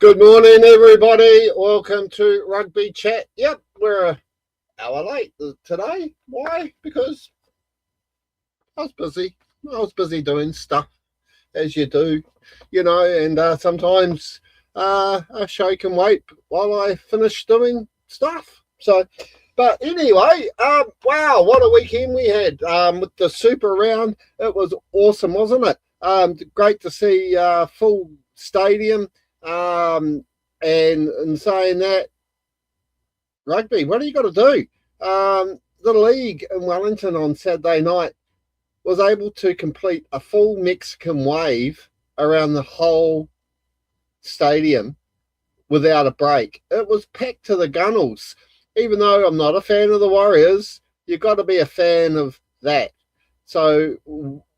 Good morning, everybody. Welcome to Rugby Chat. Yep, we're an hour late today. Why? Because I was busy. I was busy doing stuff, as you do, and sometimes a show can wait while I finish doing stuff. But anyway, wow, what a weekend we had with the Super round. It was awesome, wasn't it? Great to see full stadium. And in saying that, rugby, what are you got to do? The league in Wellington on Saturday night was able to complete a full Mexican wave around the whole stadium without a break. It was packed to the gunnels. Even though I'm not a fan of the Warriors, you've got to be a fan of that. So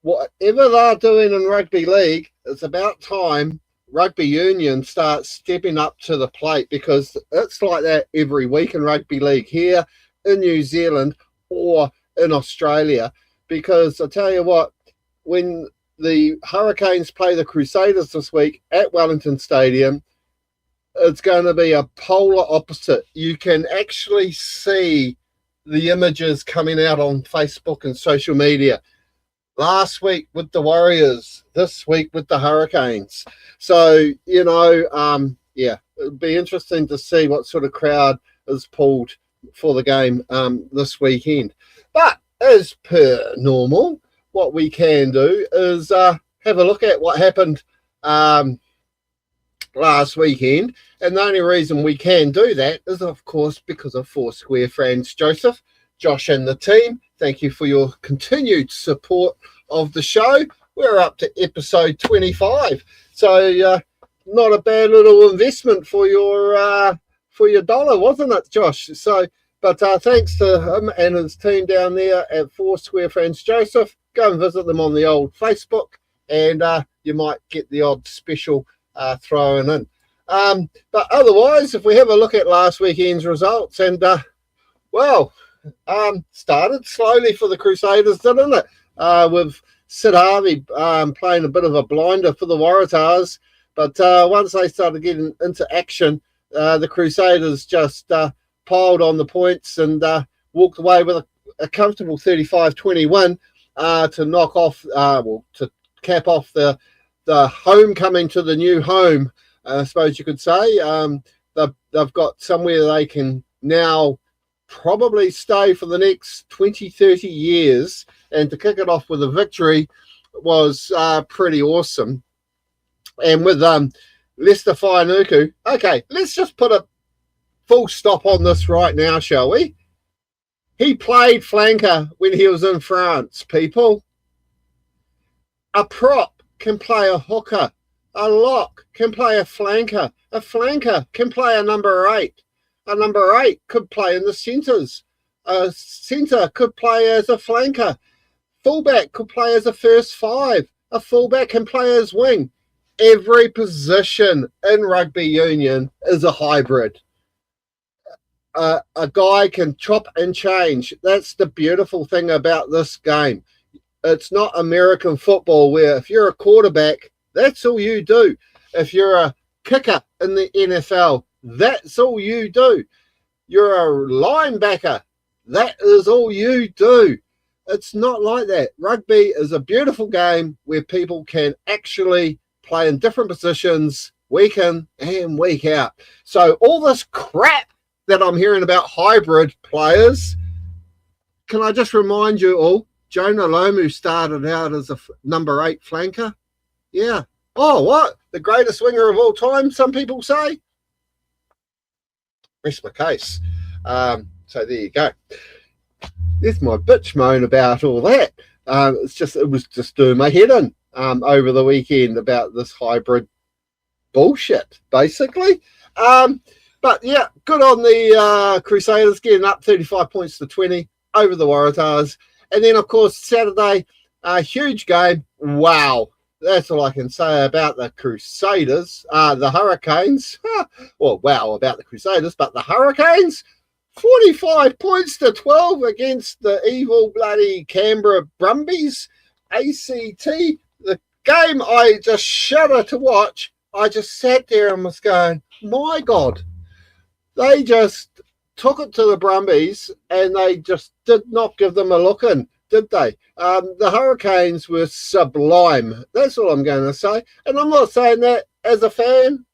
whatever they're doing in rugby league, it's about time rugby union starts stepping up to the plate, because it's like that every week in rugby league here in New Zealand or in Australia. Because I tell you what, when the Hurricanes play the Crusaders this week at Wellington Stadium, it's going to be a polar opposite. You can actually see the images coming out on Facebook and social media. Last week with the Warriors, this week with the Hurricanes. So, it'll be interesting to see what sort of crowd is pulled for the game this weekend. But as per normal, what we can do is have a look at what happened last weekend. And the only reason we can do that is, of course, because of Four Square friends Joseph, Josh and the team. Thank you for your continued support of the show. We're up to episode 25. So not a bad little investment for your dollar, wasn't it, Josh? But thanks to him and his team down there at Four Square Friends Joseph. Go and visit them on the old Facebook, and you might get the odd special thrown in. But otherwise, if we have a look at last weekend's results, and started slowly for the Crusaders, didn't it? With Sid Harvey playing a bit of a blinder for the Waratahs. But once they started getting into action, the Crusaders just piled on the points and walked away with a comfortable 35-20 win to knock off, to cap off the homecoming to the new home, I suppose you could say. They've got somewhere they can now probably stay for the next 20-30 years, and to kick it off with a victory was pretty awesome. And with Lester Whainuku, okay, let's just put a full stop on this right now, shall we? He played flanker when he was in France, people. A prop can play a hooker. A lock can play a flanker. A flanker can play a number 8. A number 8 could play in the centres. A centre could play as a flanker. Fullback could play as a first 5. A fullback can play as wing. Every position in rugby union is a hybrid. A guy can chop and change. That's the beautiful thing about this game. It's not American football where if you're a quarterback, that's all you do. If you're a kicker in the NFL, that's all you do. You're a linebacker, that is all you do. It's not like that. Rugby is a beautiful game where people can actually play in different positions week in and week out. So all this crap that I'm hearing about hybrid players, can I just remind you all, Jonah Lomu started out as a number 8 flanker. Yeah. Oh, what? The greatest winger of all time, some people say? Rest my case. So there you go. There's my bitch moan about all that. It was just doing my head in over the weekend about this hybrid bullshit, basically. But yeah, good on the Crusaders getting up 35 points to 20 over the Waratahs. And then, of course, Saturday, a huge game. Wow. That's all I can say about the Crusaders. The Hurricanes. Well, wow about the Crusaders, but the Hurricanes, 45 points to 12 against the evil bloody Canberra Brumbies. ACT, the game I just shudder to watch. I just sat there and was going, my God, they just took it to the Brumbies and they just did not give them a look in, did they? The Hurricanes were sublime. That's all I'm going to say. And I'm not saying that as a fan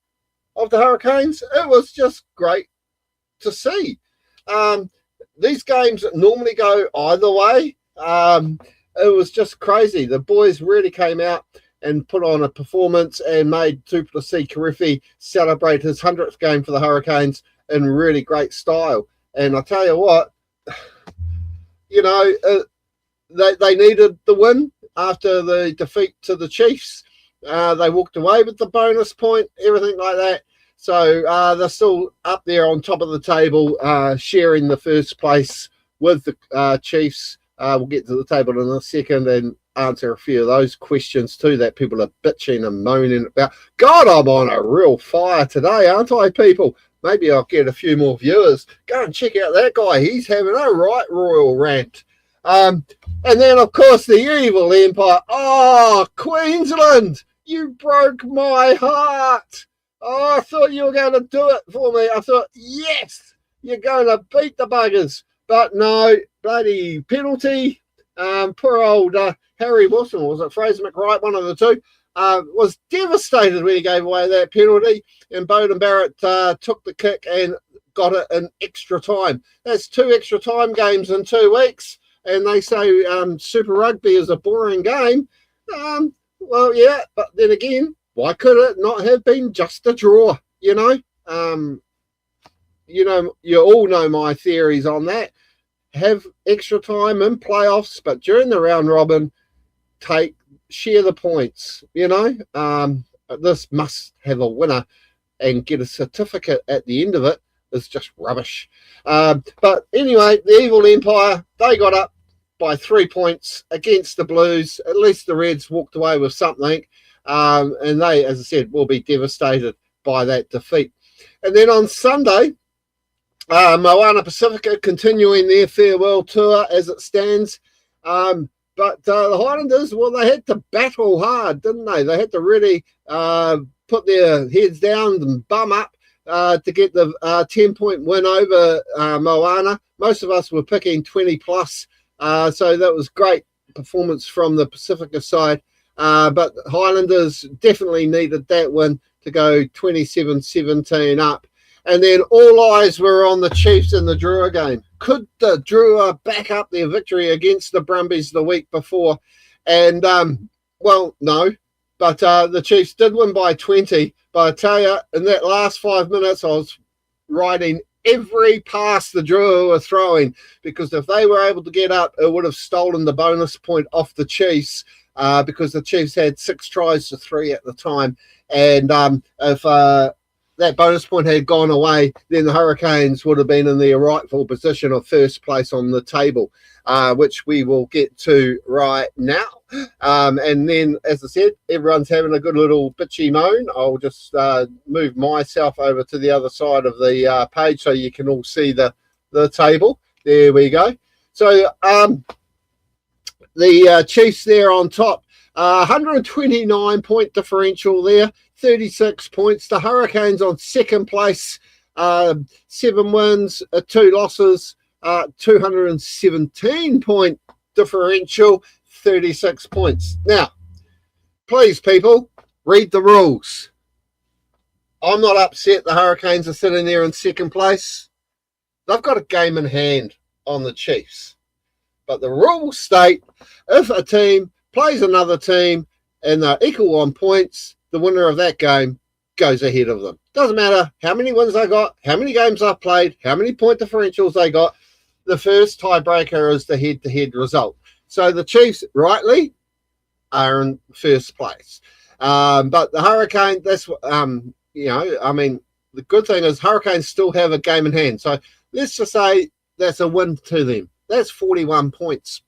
of the Hurricanes. It was just great to see. These games normally go either way. It was just crazy. The boys really came out and put on a performance and made Duplessis Kirifi celebrate his 100th game for the Hurricanes in really great style. And I tell you what, you know, they needed the win after the defeat to the Chiefs. They walked away with the bonus point, everything like that. So they're still up there on top of the table, sharing the first place with the Chiefs. We'll get to the table in a second and answer a few of those questions too that people are bitching and moaning about. God, I'm on a real fire today, aren't I, people? Maybe I'll get a few more viewers. Go and check out that guy. He's having a right royal rant. And then, of course, the evil empire. Oh, Queensland, you broke my heart. Oh, I thought you were going to do it for me. I thought, yes, you're going to beat the buggers. But no, bloody penalty. Poor old Harry Wilson, was it Fraser McWright, one of the two, was devastated when he gave away that penalty. And Bowden Barrett took the kick and got it in extra time. That's 2 extra time games in 2 weeks. And they say Super Rugby is a boring game. Well, yeah, but then again, why could it not have been just a draw? You know, you all know my theories on that. Have extra time in playoffs, but during the round robin, share the points. You know, this must have a winner and get a certificate at the end of it is just rubbish. But anyway, the evil empire, they got up by 3 points against the Blues. At least the Reds walked away with something. And they, as I said, will be devastated by that defeat. And then on Sunday, Moana Pacifica continuing their farewell tour as it stands. But the Highlanders, well, they had to battle hard, didn't they? They had to really put their heads down and bum up to get the 10-point win over Moana. Most of us were picking 20 plus, so that was great performance from the Pacifica side. But Highlanders definitely needed that win to go 27-17 up. And then all eyes were on the Chiefs in the Drua game. Could the Drua back up their victory against the Brumbies the week before? And, well, no. But the Chiefs did win by 20. But I tell you, in that last 5 minutes, I was riding every pass the Drua were throwing. Because if they were able to get up, it would have stolen the bonus point off the Chiefs. Because the Chiefs had 6 tries to 3 at the time. And if that bonus point had gone away, then the Hurricanes would have been in their rightful position of first place on the table, which we will get to right now. And then, as I said, everyone's having a good little bitchy moan. I'll just move myself over to the other side of the page so you can all see the table. There we go. So the Chiefs there on top, 129-point differential there, 36 points. The Hurricanes on second place, 7 wins, 2 losses, 217-point differential, 36 points. Now, please, people, read the rules. I'm not upset the Hurricanes are sitting there in second place. They've got a game in hand on the Chiefs. But the rules state if a team plays another team and they're equal on points, the winner of that game goes ahead of them. Doesn't matter how many wins they got, how many games they've played, how many point differentials they got. The first tiebreaker is the head-to-head result. So the Chiefs, rightly, are in first place. But the Hurricane, that's, you know, I mean, the good thing is Hurricanes still have a game in hand. So let's just say that's a win to them. That's 41 points.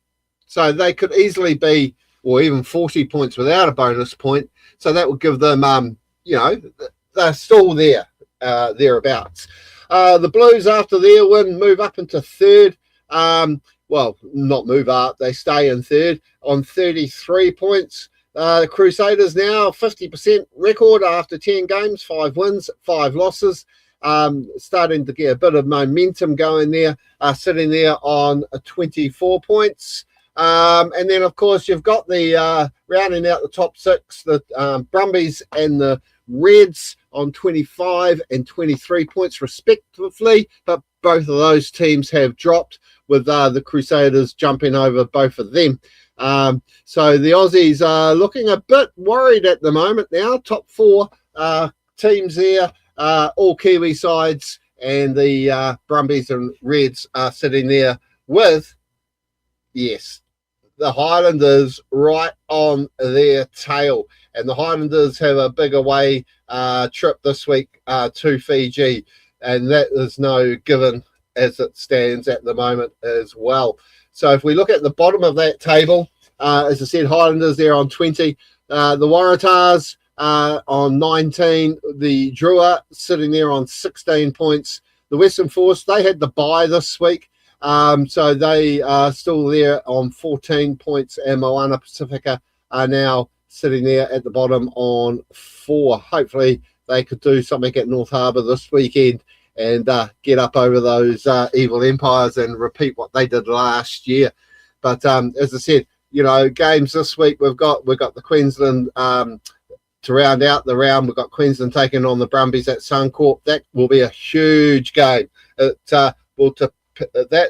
So they could easily be, or even 40 points without a bonus point. So that would give them, you know, they're still there, thereabouts. The Blues, after their win, move up into third. Well, not move up. They stay in third on 33 points. The Crusaders now 50% record after 10 games, 5 wins, 5 losses. Starting to get a bit of momentum going there, sitting there on 24 points. And then, of course, you've got the rounding out the top 6, the Brumbies and the Reds on 25 and 23 points respectively, but both of those teams have dropped, with the Crusaders jumping over both of them. So the Aussies are looking a bit worried at the moment now. Top 4 teams there, all Kiwi sides, and the Brumbies and Reds are sitting there with, yes, the Highlanders right on their tail. And the Highlanders have a big away trip this week to Fiji, and that is no given as it stands at the moment as well. So if we look at the bottom of that table, as I said, Highlanders there on 20, the Waratahs on 19, the Drua sitting there on 16 points. The Western Force, they had the bye this week, so they are still there on 14 points, and Moana Pacifica are now sitting there at the bottom on 4. Hopefully they could do something at North Harbour this weekend and get up over those evil empires and repeat what they did last year. But as I said, you know, games this week, we've got the Queensland to round out the round. We've got Queensland taking on the Brumbies at Suncorp. That will be a huge game. That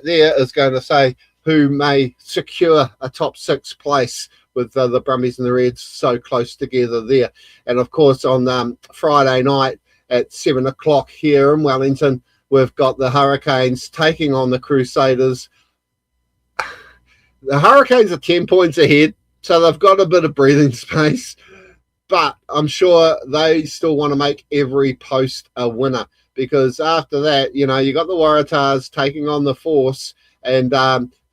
there is going to say who may secure a top 6 place, with the Brumbies and the Reds so close together there. And of course, on Friday night at 7 o'clock here in Wellington, we've got the Hurricanes taking on the Crusaders. The Hurricanes are 10 points ahead, so they've got a bit of breathing space, but I'm sure they still want to make every post a winner, because after that, you know, you got the Waratahs taking on the Force, and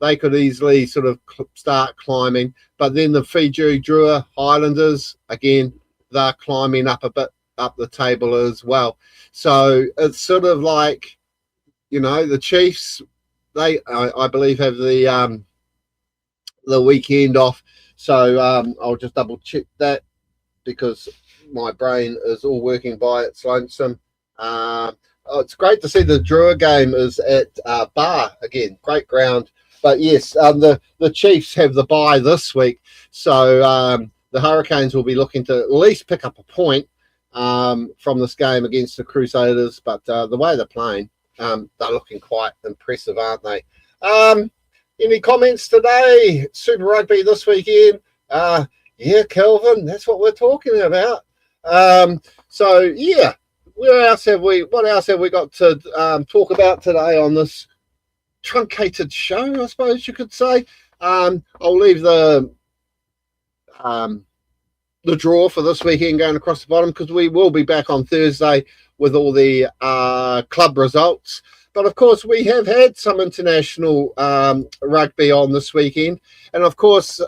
they could easily sort of start climbing. But then the Fiji Drua Highlanders, again, they're climbing up a bit up the table as well. So it's sort of like, you know, the Chiefs, they I believe have the weekend off. So I'll just double check that, because my brain is all working by its lonesome. It's great to see the Drua game is at Bar again. Great ground. But yes, the Chiefs have the bye this week. So the Hurricanes will be looking to at least pick up a point from this game against the Crusaders. But the way they're playing, they're looking quite impressive, aren't they? Any comments today? Super Rugby this weekend. Yeah, Kelvin, that's what we're talking about. So yeah, what else have we got to talk about today on this truncated show, I suppose you could say? I'll leave the draw for this weekend going across the bottom, because we will be back on Thursday with all the club results. But of course, we have had some international rugby on this weekend, and of course,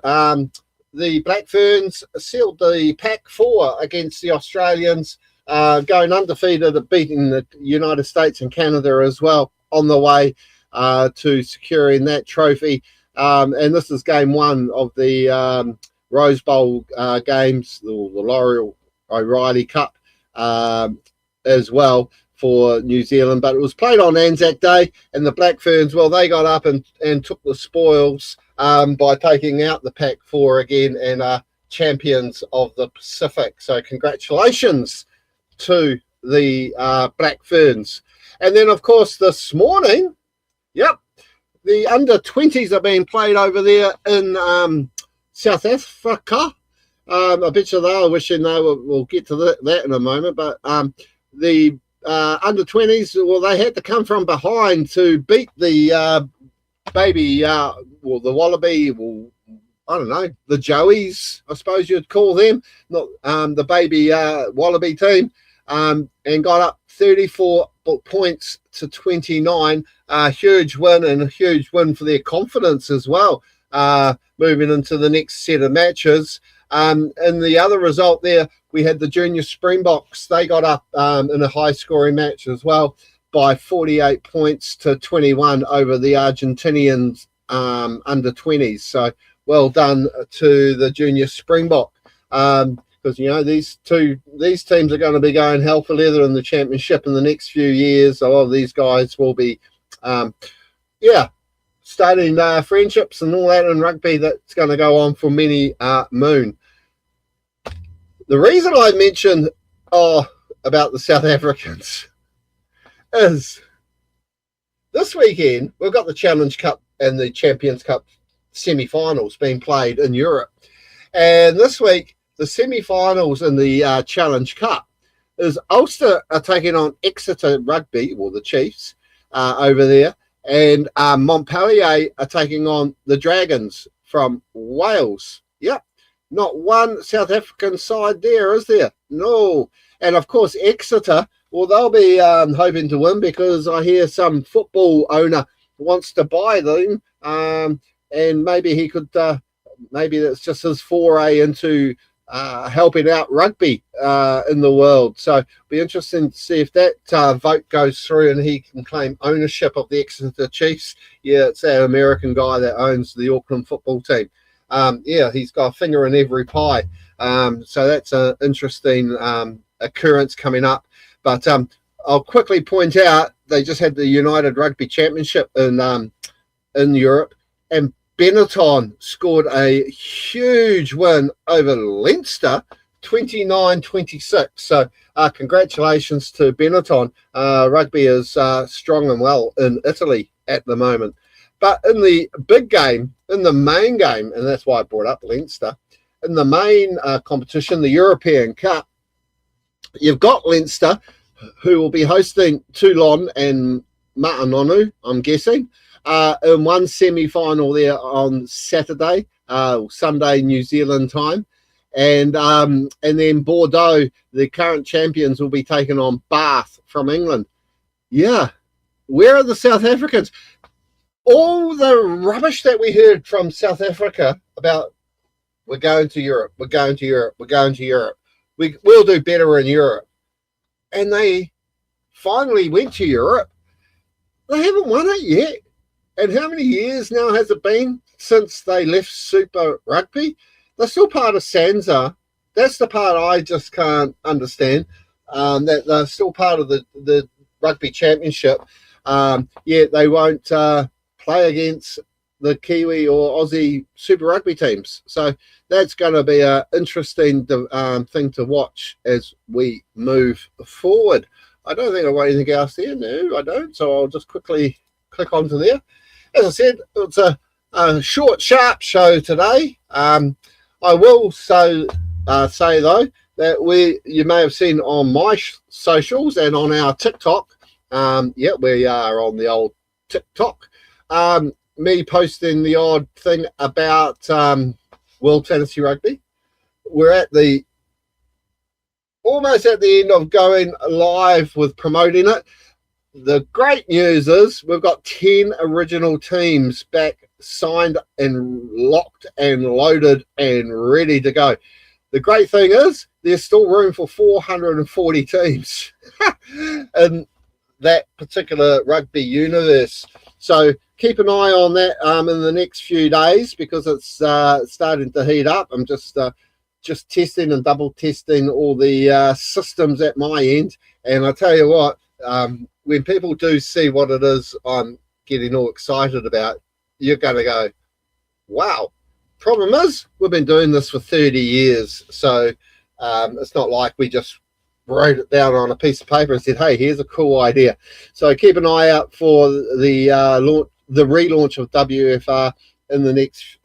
the Black Ferns sealed the Pac 4 against the Australians, going undefeated, beating the United States and Canada as well on the way to securing that trophy. And this is game 1 of the Rose Bowl games, the L'Oreal O'Reilly Cup as well for New Zealand. But it was played on Anzac Day, and the Black Ferns, well, they got up and took the spoils by taking out the Pac 4 again, and are champions of the Pacific. So congratulations to the Black Ferns. And then, of course, this morning, yep, the under-20s are being played over there in South Africa. I bet you they are wishing they we'll get to that in a moment. But the under-20s, well, they had to come from behind to beat the baby, well, the Wallaby, well, I don't know, the Joeys, I suppose you'd call them, not the baby Wallaby team, and got up 34 points to 29. A huge win, and a huge win for their confidence as well, moving into the next set of matches. And the other result there, we had the Junior Springboks. They got up in a high-scoring match as well by 48 points to 21 over the Argentinians under-20s. So well done to the Junior Springbok. because these teams are going to be going hell for leather in the championship in the next few years. A lot of these guys will be, starting friendships and all that in rugby that's going to go on for many moon. The reason I mentioned about the South Africans is this weekend we've got the Challenge Cup and the Champions Cup semi-finals being played in Europe, and this week the semi-finals in the Challenge Cup is Ulster are taking on Exeter Rugby, or the Chiefs, over there, and Montpellier are taking on the Dragons from Wales. Yep, not one South African side there, is there? No. And of course Exeter, well, they'll be hoping to win, because I hear some football owner wants to buy them, and maybe he could, maybe that's just his foray into helping out rugby in the world. So it'll be interesting to see if that vote goes through and he can claim ownership of the Exeter Chiefs. Yeah, it's that American guy that owns the Auckland football team. He's got a finger in every pie. So that's an interesting occurrence coming up. But I'll quickly point out they just had the United Rugby Championship in Europe, and Benetton scored a huge win over Leinster, 29-26. So congratulations to Benetton. Rugby is strong and well in Italy at the moment. But in the big game, in the main game, and that's why I brought up Leinster, in the main competition, the European Cup, you've got Leinster, who will be hosting Toulon and Matanonu, I'm guessing, in one semi-final there on Saturday, Sunday, New Zealand time. And then Bordeaux, the current champions, will be taking on Bath from England. Yeah, where are the South Africans? All the rubbish that we heard from South Africa about we're going to Europe, we'll do better in Europe. And they finally went to Europe. They haven't won it yet. And how many years now has it been since they left Super Rugby? They're still part of Sansa. That's the part I just can't understand, that they're still part of the Rugby Championship. Yet they won't play against the Kiwi or Aussie Super Rugby teams. So that's going to be an interesting thing to watch as we move forward. I don't think I've got anything else there. No, I don't. So I'll just quickly click onto there. As I said, it's a short, sharp show today. I will say, though, that you may have seen on my socials and on our TikTok, we are on the old TikTok, me posting the odd thing about World Fantasy Rugby. We're almost at the end of going live with promoting it. The great news is we've got 10 original teams back, signed and locked and loaded and ready to go. The great thing is there's still room for 440 teams in that particular rugby universe. So keep an eye on that in the next few days, because it's starting to heat up. I'm just testing and double testing all the systems at my end. And I tell you what, when people do see what it is I'm getting all excited about, you're going to go, wow. Problem is, we've been doing this for 30 years. So it's not like we just wrote it down on a piece of paper and said, hey, here's a cool idea. So keep an eye out for the relaunch of WFR in the next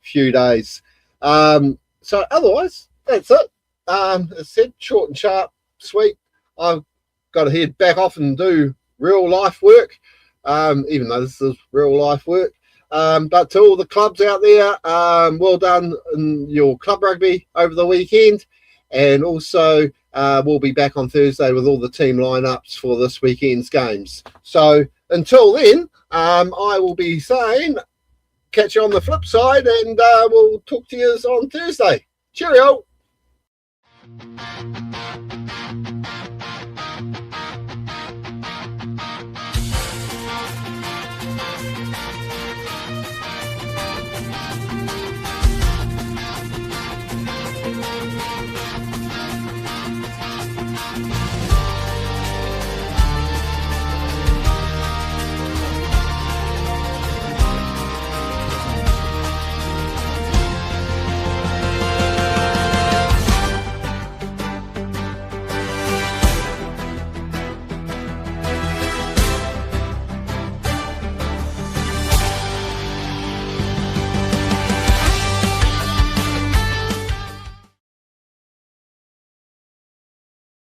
few days. So otherwise, that's it. As I said, short and sharp, sweet. I've got to head back off and do real life work, even though this is real life work. But to all the clubs out there, well done in your club rugby over the weekend. And also, we'll be back on Thursday with all the team lineups for this weekend's games. So until then, I will be saying, catch you on the flip side, and we'll talk to you on Thursday. Cheerio.